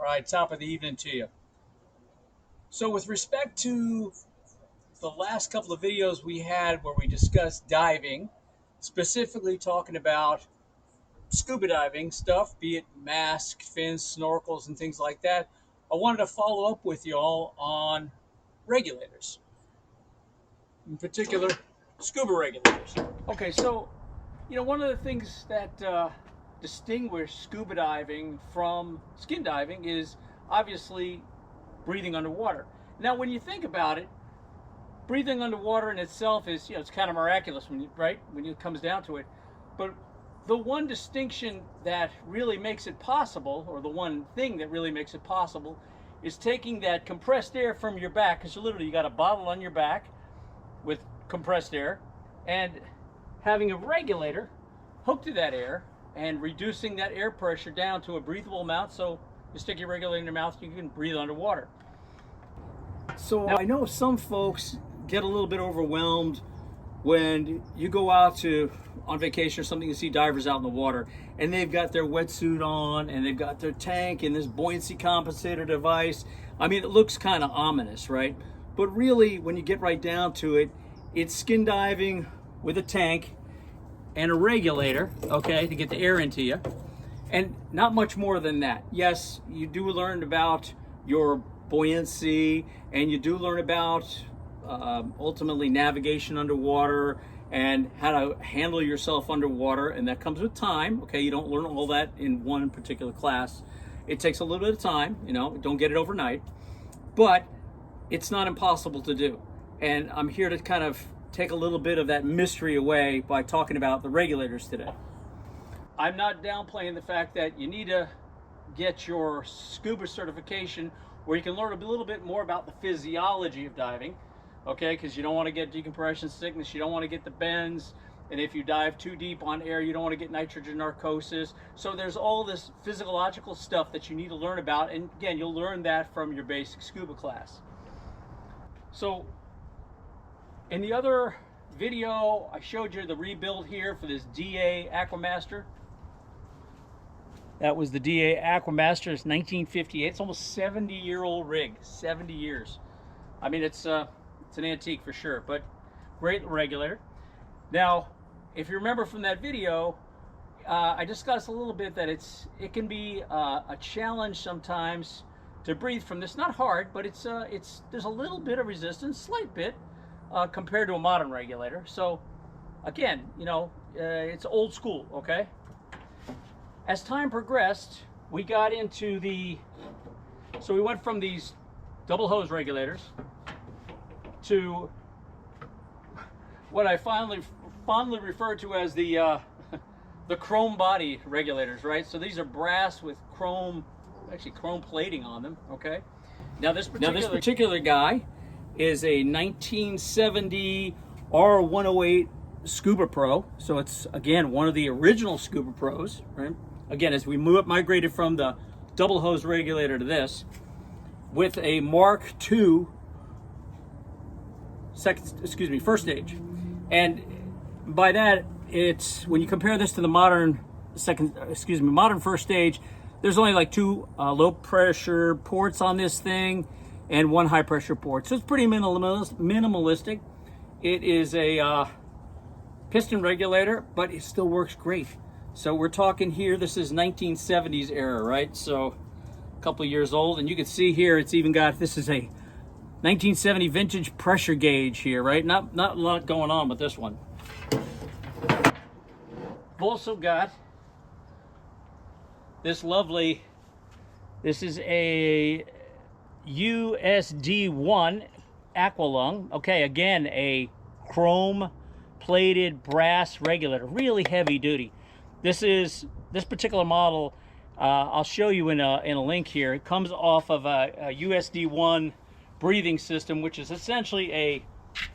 All right, top of the evening to you. So, with respect to the last couple of videos we had where we discussed diving, specifically talking about scuba diving stuff, be it mask, fins, snorkels, and things like that, I wanted to follow up with you all on regulators, in particular, scuba regulators. Okay, so, one of the things that distinguish scuba diving from skin diving is obviously breathing underwater. Now, when you think about it, breathing underwater in itself is, it's kind of miraculous when it comes down to it. But the one distinction that really makes it possible, or the one thing that really makes it possible, is taking that compressed air from your back, because you got a bottle on your back with compressed air, and having a regulator hooked to that air and reducing that air pressure down to a breathable amount, so you stick your regulator in your mouth, you can breathe underwater. So now, I know some folks get a little bit overwhelmed when you go out on vacation or something, you see divers out in the water and they've got their wetsuit on and they've got their tank and this buoyancy compensator device. I mean, it looks kind of ominous, right? But really, when you get right down to it, it's skin diving with a tank and a regulator, okay, to get the air into you, and not much more than that. Yes, you do learn about your buoyancy, and you do learn about ultimately navigation underwater and how to handle yourself underwater, and that comes with time. Okay, you don't learn all that in one particular class. It takes a little bit of time, don't get it overnight, but it's not impossible to do. And I'm here to kind of take a little bit of that mystery away by talking about the regulators today. I'm not downplaying the fact that you need to get your scuba certification where you can learn a little bit more about the physiology of diving, okay? Because you don't want to get decompression sickness, you don't want to get the bends, and if you dive too deep on air, you don't want to get nitrogen narcosis. So there's all this physiological stuff that you need to learn about, and again, you'll learn that from your basic scuba class. So in the other video, I showed you the rebuild here for this DA Aquamaster. That was the DA Aquamaster. It's 1958. It's almost 70-year-old rig. 70 years. I mean, it's an antique for sure, but great regulator. Now, if you remember from that video, I discussed a little bit that it can be a challenge sometimes to breathe from this. Not hard, but there's a little bit of resistance, slight bit, compared to a modern regulator. So, again, it's old school, okay? As time progressed, we got into so we went from these double hose regulators to what I fondly refer to as the chrome body regulators, right? So these are brass with chrome plating on them, okay? Now this particular guy is a 1970 R108 Scuba Pro. So it's, again, one of the original Scuba Pros, right? Again, as we migrated from the double hose regulator to this, with a Mark II first stage. And by that, it's, when you compare this to the modern first stage, there's only like two low pressure ports on this thing and one high pressure port. So it's pretty minimalistic. It is a piston regulator, but it still works great. So we're talking here, this is 1970s era, right? So a couple of years old, and you can see here it's even got, this is a 1970 vintage pressure gauge here, right? Not a lot going on with this one. I've also got this is a USD1 Aqualung. Okay, again, a chrome plated brass regulator, really heavy duty. This particular model, I'll show you in a link here. It comes off of a USD1 breathing system, which is essentially a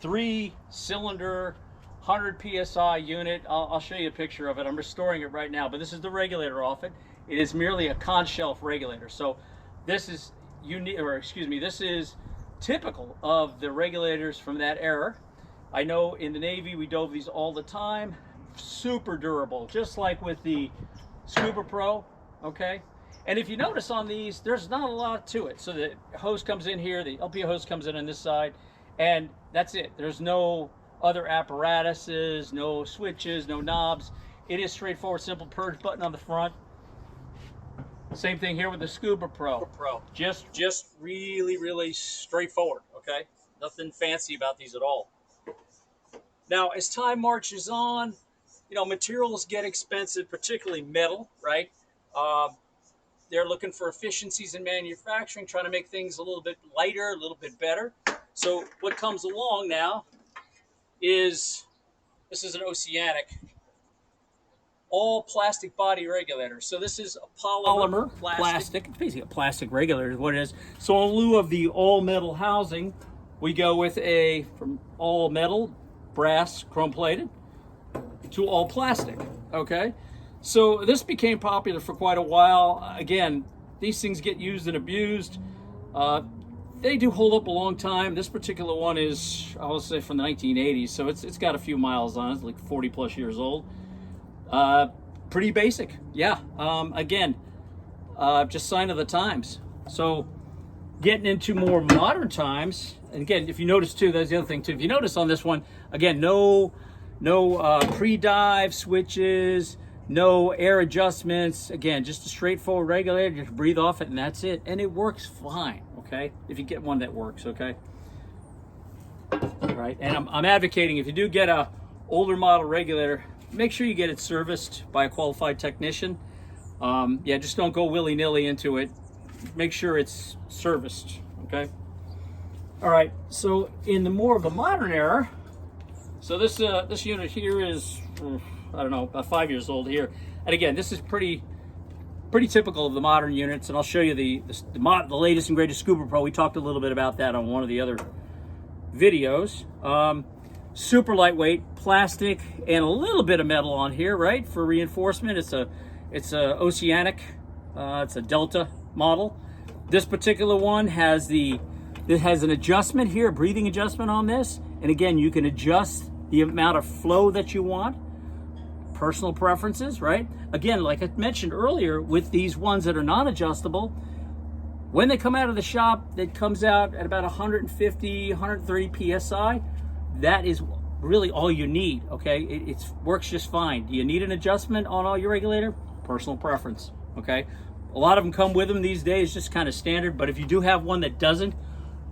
3-cylinder 100 psi unit. I'll show you a picture of it. I'm restoring it right now, but this is the regulator off it. It is merely a con shelf regulator. So this is this is typical of the regulators from that era. I know in the Navy we dove these all the time. Super durable, just like with the Scuba Pro, okay? And if you notice on these, there's not a lot to it. So the hose comes in here, the LPO hose comes in on this side, and that's it. There's no other apparatuses, no switches, no knobs. It is straightforward, simple purge button on the front. Same thing here with the Scuba Pro. Just really, really straightforward, okay? Nothing fancy about these at all. Now, as time marches on, you know, materials get expensive, particularly metal, right? They're looking for efficiencies in manufacturing, trying to make things a little bit lighter, a little bit better. So what comes along now is, this is an Oceanic, all plastic body regulator. So this is a polymer plastic. It's basically a plastic regulator is what it is. So in lieu of the all metal housing, we go with a, from all metal, brass, chrome plated, to all plastic, okay? So this became popular for quite a while. Again, these things get used and abused. They do hold up a long time. This particular one is, I will say, from the 1980s, so it's got a few miles on it. It's like 40 plus years old. Pretty basic, yeah. Again, just sign of the times. So getting into more modern times, and again, if you notice too, that's the other thing too. If you notice on this one, again, no pre-dive switches, no air adjustments. Again, just a straightforward regulator. Just breathe off it and that's it. And it works fine, okay? If you get one that works, okay? All right, and I'm advocating, if you do get a older model regulator, make sure you get it serviced by a qualified technician. Yeah, just don't go willy-nilly into it. Make sure it's serviced, okay? All right, so in the more of the modern era, so this unit here is, I don't know, about 5 years old here. And again, this is pretty typical of the modern units, and I'll show you the latest and greatest Scuba Pro. We talked a little bit about that on one of the other videos. Super lightweight, plastic, and a little bit of metal on here, right, for reinforcement. It's a Oceanic, it's a Delta model. This particular one has an adjustment here, a breathing adjustment on this, and again, you can adjust the amount of flow that you want. Personal preferences, right? Again, like I mentioned earlier, with these ones that are non-adjustable, when they come out of the shop, it comes out at about 150, 130 PSI. That is really all you need, okay? It works just fine. Do you need an adjustment on all your regulator? Personal preference, okay? A lot of them come with them these days, just kind of standard, but if you do have one that doesn't,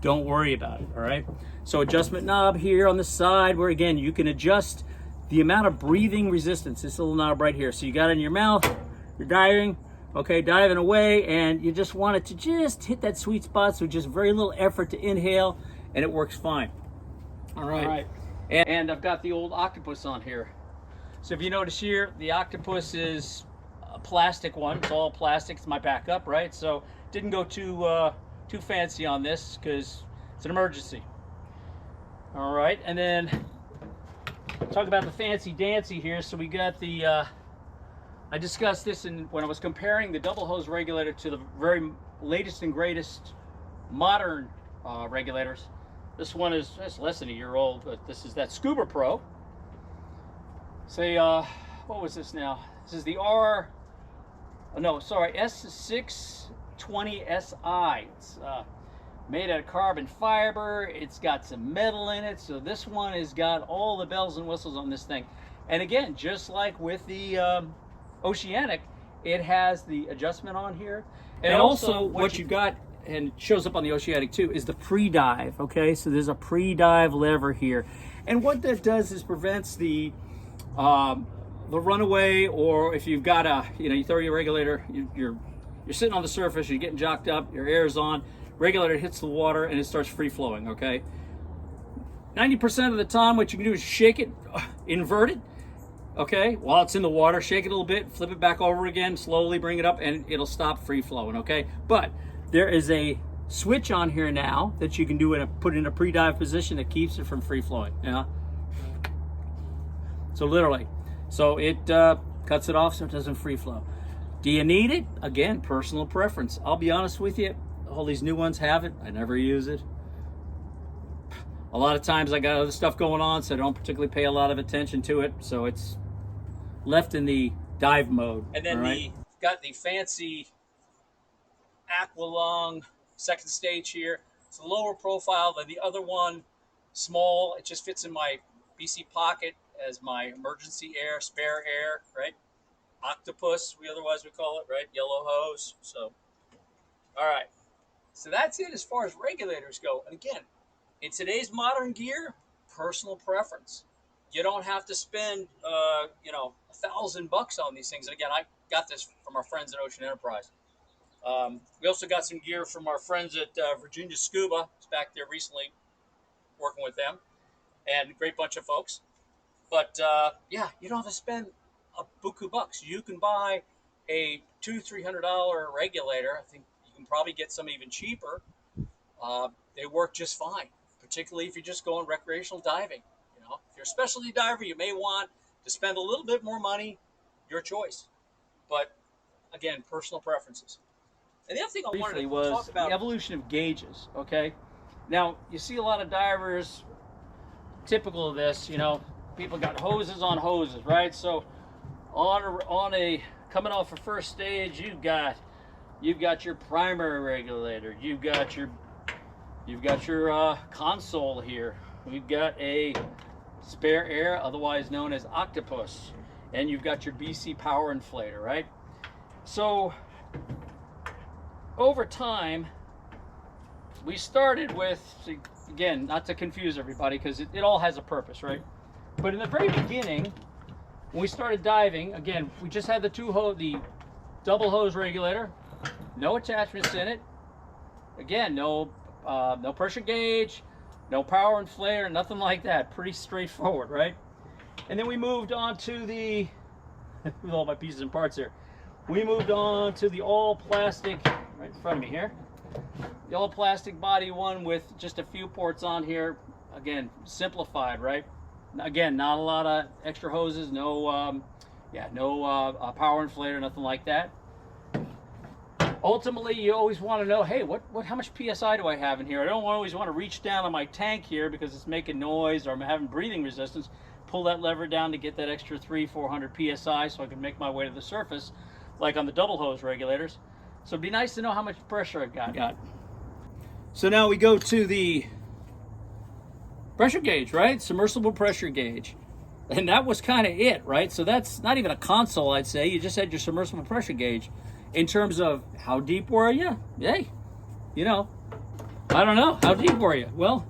don't worry about it, all right? So adjustment knob here on the side where, again, you can adjust the amount of breathing resistance. This little knob right here. So you got it in your mouth, you're diving, okay, diving away, and you just want it to just hit that sweet spot, so just very little effort to inhale, and it works fine. All right. And I've got the old Octopus on here. So if you notice here, the Octopus is a plastic one. It's all plastic. It's my backup, right? So didn't go too fancy on this because it's an emergency. All right, and then talk about the fancy dancy here. So we got the, I discussed this when I was comparing the double hose regulator to the very latest and greatest modern regulators. This one is less than a year old, but this is that Scuba Pro. Say, what was this now? This is the S620SI. It's made out of carbon fiber. It's got some metal in it. So this one has got all the bells and whistles on this thing. And again, just like with the Oceanic, it has the adjustment on here. And also what you got, and it shows up on the Oceanic too, is the pre-dive, okay? So there's a pre-dive lever here. And what that does is prevents the runaway, or if you've got you throw your regulator, you're sitting on the surface, you're getting jocked up, your air's on, regulator hits the water and it starts free flowing, okay? 90% of the time, what you can do is shake it, invert it, okay? While it's in the water, shake it a little bit, flip it back over again, slowly bring it up, and it'll stop free flowing, okay? But there is a switch on here now that you can do put in a pre-dive position that keeps it from free flowing, yeah? So literally, so it cuts it off so it doesn't free flow. Do you need it? Again, personal preference. I'll be honest with you, all these new ones have it. I never use it. A lot of times I got other stuff going on, so I don't particularly pay a lot of attention to it. So it's left in the dive mode. And then got the fancy Aqualung, second stage here. It's a lower profile than the other one, small. It just fits in my BC pocket as my emergency air, spare air, right? Octopus, we otherwise would call it, right? Yellow hose. So, all right. So that's it as far as regulators go. And again, in today's modern gear, personal preference. You don't have to spend, $1,000 on these things. And again, I got this from our friends at Ocean Enterprise. We also got some gear from our friends at Virginia Scuba. I was back there recently working with them, and a great bunch of folks. But yeah, you don't have to spend a buku bucks. You can buy a $200-300 regulator. I think you can probably get some even cheaper. They work just fine, particularly if you're just going recreational diving. If you're a specialty diver, you may want to spend a little bit more money. Your choice. But again, personal preferences. And the other thing I wanted to talk about the evolution of gauges. Okay, now you see a lot of divers typical of this. People got hoses on hoses, right? So on a coming off a first stage, you've got your primary regulator, you've got your console here, we've got a spare air, otherwise known as octopus, and you've got your BC power inflator, right? So over time, we started with, again, not to confuse everybody, because it all has a purpose, right? But in the very beginning, when we started diving, again, we just had the double hose regulator, no attachments in it. Again, no pressure gauge, no power inflator, nothing like that. Pretty straightforward, right? And then we moved on to the, with all my pieces and parts here, we moved on to the all plastic, right in front of me here, the all plastic body one with just a few ports on here. Again, simplified, right? Again, not a lot of extra hoses, no power inflator, nothing like that. Ultimately, you always want to know, hey, how much PSI do I have in here? I don't always want to reach down on my tank here because it's making noise or I'm having breathing resistance. Pull that lever down to get that extra 300-400 PSI so I can make my way to the surface, like on the double hose regulators. So it'd be nice to know how much pressure I've got. So now we go to the pressure gauge, right? Submersible pressure gauge. And that was kind of it, right? So that's not even a console, I'd say. You just had your submersible pressure gauge. In terms of how deep were you? Hey, I don't know. How deep were you? Well,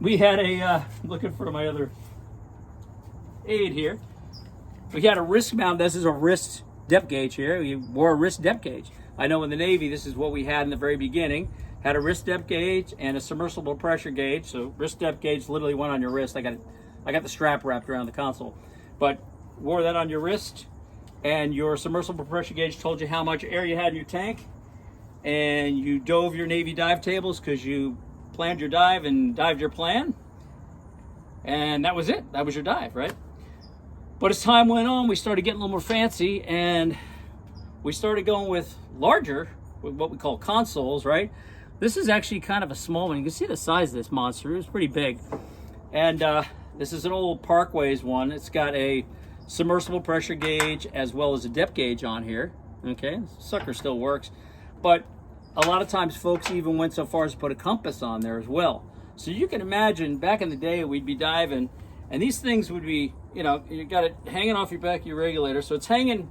we had looking for my other aid here. We had a wrist mount. This is a wrist depth gauge here. We wore a wrist depth gauge. I know in the Navy, this is what we had in the very beginning. Had a wrist depth gauge and a submersible pressure gauge. So wrist depth gauge literally went on your wrist. I got the strap wrapped around the console. But wore that on your wrist. And your submersible pressure gauge told you how much air you had in your tank, and you dove your Navy dive tables because you planned your dive and dived your plan, and that was it. That was your dive, right? But as time went on, we started getting a little more fancy, and we started going with larger, with what we call consoles, right? This is actually kind of a small one. You can see the size of this monster. It was pretty big. And this is an old Parkways one. It's got a submersible pressure gauge as well as a depth gauge on here. Okay, sucker still works, but a lot of times folks even went so far as to put a compass on there as well. So you can imagine back in the day we'd be diving and these things would be, you got it hanging off your back of your regulator, so it's hanging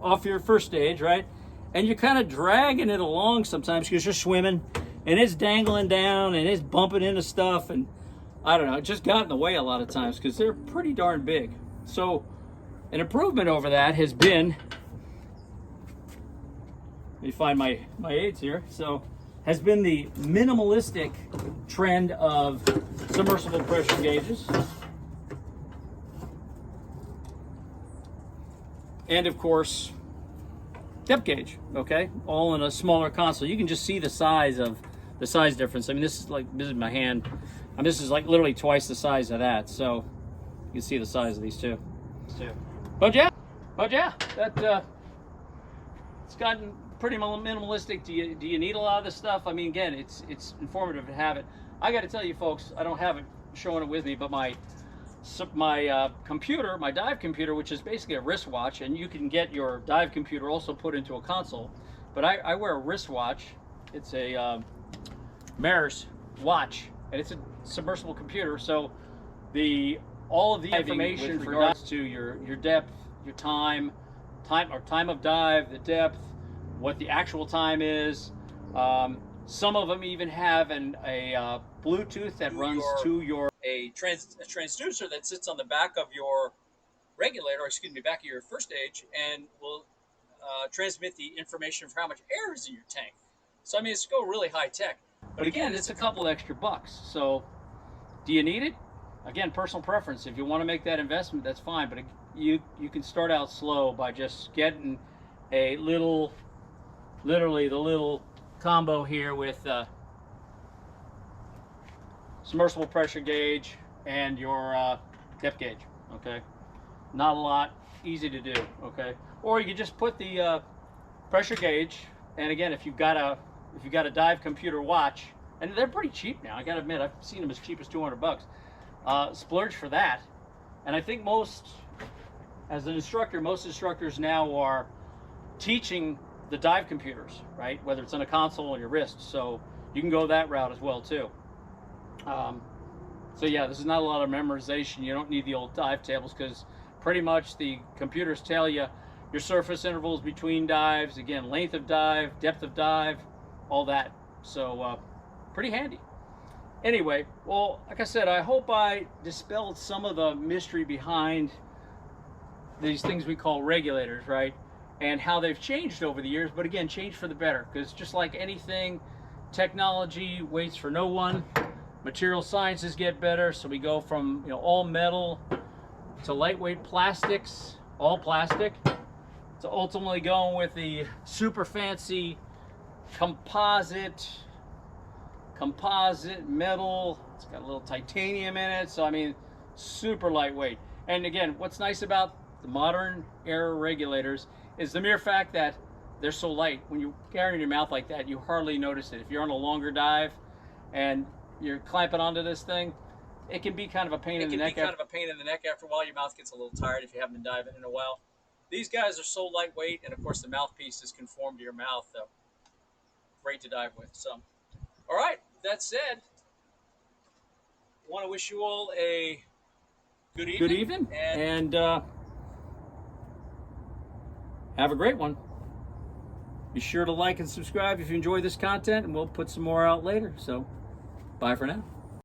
off your first stage, right? And you're kind of dragging it along sometimes because you're swimming and it's dangling down and it's bumping into stuff, and I don't know, it just got in the way a lot of times because they're pretty darn big. So an improvement over that has been, let me find my aids here, so has been the minimalistic trend of submersible pressure gauges. And of course, depth gauge, okay? All in a smaller console. You can just see the size difference. I mean, this is my hand. I mean, this is like literally twice the size of that. So you can see the size of these two. But yeah, that it's gotten pretty minimalistic. Do you need a lot of this stuff? I mean, again, it's informative to have it. I got to tell you, folks, I don't have it showing it with me, but my computer, my dive computer, which is basically a wristwatch, and you can get your dive computer also put into a console. But I wear a wristwatch. It's a Maris watch, and it's a submersible computer. So all of the information with regards to your depth, your time of dive, the depth, what the actual time is. Some of them even have a Bluetooth that runs to a transducer that sits on the back of your regulator, excuse me, back of your first stage, and will transmit the information for how much air is in your tank. So I mean, it's still really high tech. But again, it's a couple extra bucks. So do you need it? Again, personal preference. If you want to make that investment, that's fine. But you can start out slow by just getting a little, literally the little combo here with submersible pressure gauge and your depth gauge. Okay, not a lot, easy to do. Okay, or you can just put the pressure gauge. And again, if you've got a dive computer watch, and they're pretty cheap now. I gotta admit, I've seen them as cheap as 200 bucks. Splurge for that. And I think as an instructor, most instructors now are teaching the dive computers, right? Whether it's on a console or your wrist. So you can go that route as well too. So yeah, this is not a lot of memorization. You don't need the old dive tables, because pretty much the computers tell you your surface intervals between dives, again, length of dive, depth of dive, all that. So pretty handy. Anyway, well, like I said, I hope I dispelled some of the mystery behind these things we call regulators, right? And how they've changed over the years, but again, changed for the better, because just like anything, technology waits for no one. Material sciences get better, so we go from all metal to lightweight plastics, all plastic, to ultimately going with the super fancy composite metal. It's got a little titanium in it, so I mean, super lightweight. And again, what's nice about the modern era regulators is the mere fact that they're so light. When you carry it in your mouth like that, you hardly notice it. If you're on a longer dive and you're clamping onto this thing, it can be kind of a pain in the neck. After a while. Your mouth gets a little tired if you haven't been diving in a while. These guys are so lightweight, and of course the mouthpiece is conformed to your mouth, though. Great to dive with. So, all right, that said, I want to wish you all a good evening. And have a great one. Be sure to like and subscribe if you enjoy this content, and we'll put some more out later. So, bye for now.